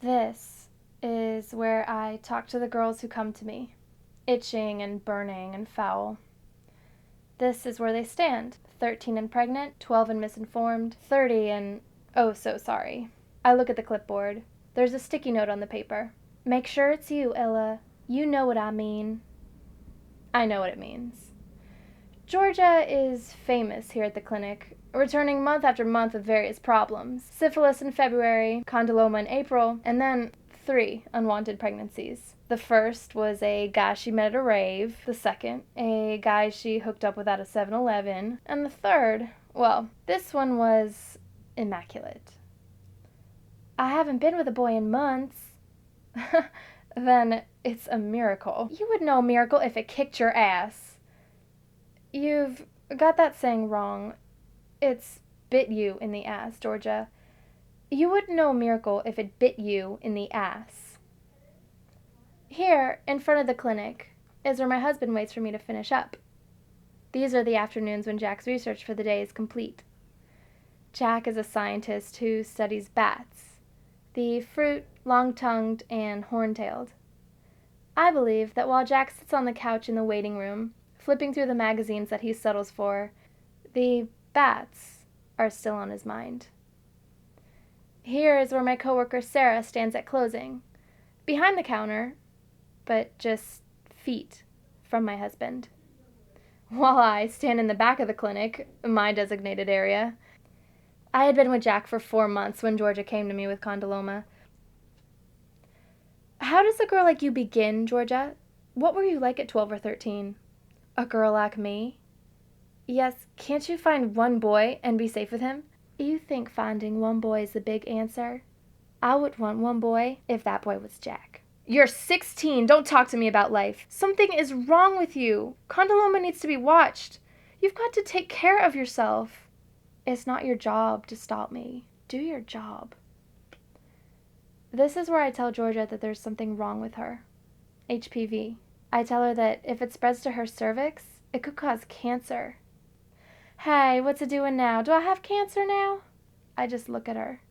This is where I talk to the girls who come to me, itching and burning and foul. This is where they stand, 13 and pregnant, 12 and misinformed, 30 and oh so sorry. I look at the clipboard. There's a sticky note on the paper. Make sure it's you, Ella. You know what I mean. I know what it means. Georgia is famous here at the clinic, returning month after month with various problems. Syphilis in February, condyloma in April, and then 3 unwanted pregnancies. The first was a guy she met at a rave, the second, a guy she hooked up with at a 7-Eleven, and the third, well, this one was immaculate. I haven't been with a boy in months. Then it's a miracle. You would know a miracle if it kicked your ass. You've got that saying wrong. It's bit you in the ass, Georgia. You wouldn't know a miracle if it bit you in the ass. Here, in front of the clinic, is where my husband waits for me to finish up. These are the afternoons when Jack's research for the day is complete. Jack is a scientist who studies bats, the fruit, long-tongued, and horn-tailed. I believe that while Jack sits on the couch in the waiting room, flipping through the magazines that he settles for, the bats are still on his mind. Here is where my coworker Sarah stands at closing, behind the counter, but just feet from my husband. While I stand in the back of the clinic, my designated area. I had been with Jack for 4 months when Georgia came to me with condyloma. How does a girl like you begin, Georgia? What were you like at 12 or 13? A girl like me? Yes, can't you find one boy and be safe with him? You think finding one boy is the big answer? I would want one boy if that boy was Jack. You're 16. Don't talk to me about life. Something is wrong with you. Condyloma needs to be watched. You've got to take care of yourself. It's not your job to stop me. Do your job. This is where I tell Georgia that there's something wrong with her. HPV. I tell her that if it spreads to her cervix, it could cause cancer. Hey, what's it doing now? Do I have cancer now? I just look at her.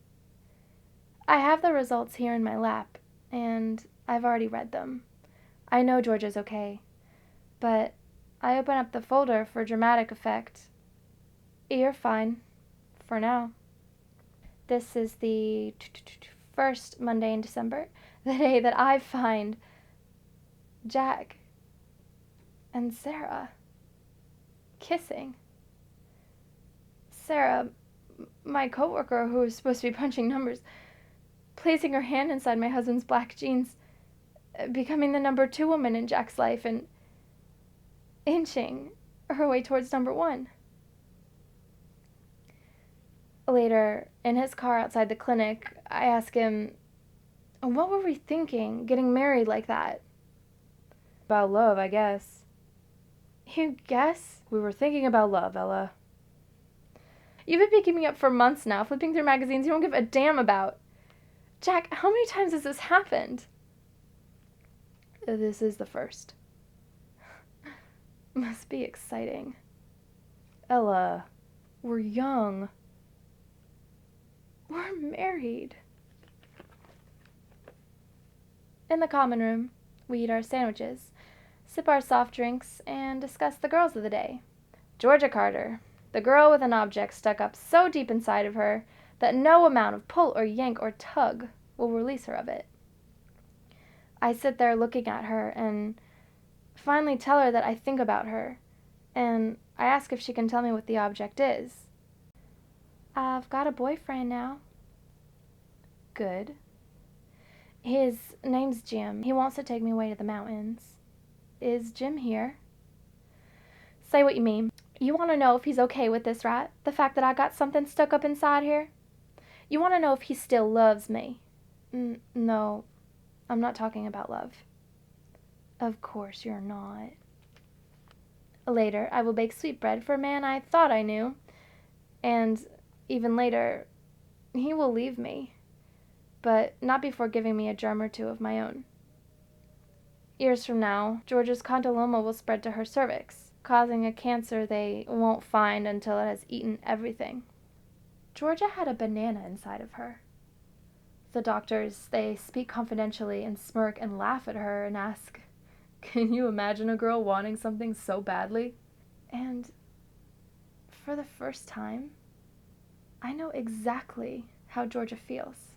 I have the results here in my lap, and I've already read them. I know Georgia's okay, but I open up the folder for dramatic effect. You're fine, for now. This is the first Monday in December, the day that I find Jack and Sarah kissing. Sarah, my coworker who is supposed to be punching numbers, placing her hand inside my husband's black jeans, becoming the number 2 woman in Jack's life, and inching her way towards number 1. Later, in his car outside the clinic, I ask him, what were we thinking, getting married like that? About love, I guess. You guess? We were thinking about love, Ella. You've been picking me up for months now, flipping through magazines you don't give a damn about. Jack, how many times has this happened? This is the first. Must be exciting. Ella, we're young. We're married. In the common room, we eat our sandwiches, sip our soft drinks, and discuss the girls of the day. Georgia Carter, the girl with an object stuck up so deep inside of her that no amount of pull or yank or tug will release her of it. I sit there looking at her and finally tell her that I think about her, and I ask if she can tell me what the object is. I've got a boyfriend now. Good. His name's Jim. He wants to take me away to the mountains. Is Jim here? Say what you mean. You want to know if he's okay with this, right? The fact that I got something stuck up inside here? You want to know if he still loves me? No, I'm not talking about love. Of course you're not. Later, I will bake sweetbread for a man I thought I knew. And even later, he will leave me. But not before giving me a germ or 2 of my own. Years from now, Georgia's condyloma will spread to her cervix, causing a cancer they won't find until it has eaten everything. Georgia had a banana inside of her. The doctors, they speak confidentially and smirk and laugh at her and ask, "Can you imagine a girl wanting something so badly?" And for the first time, I know exactly how Georgia feels.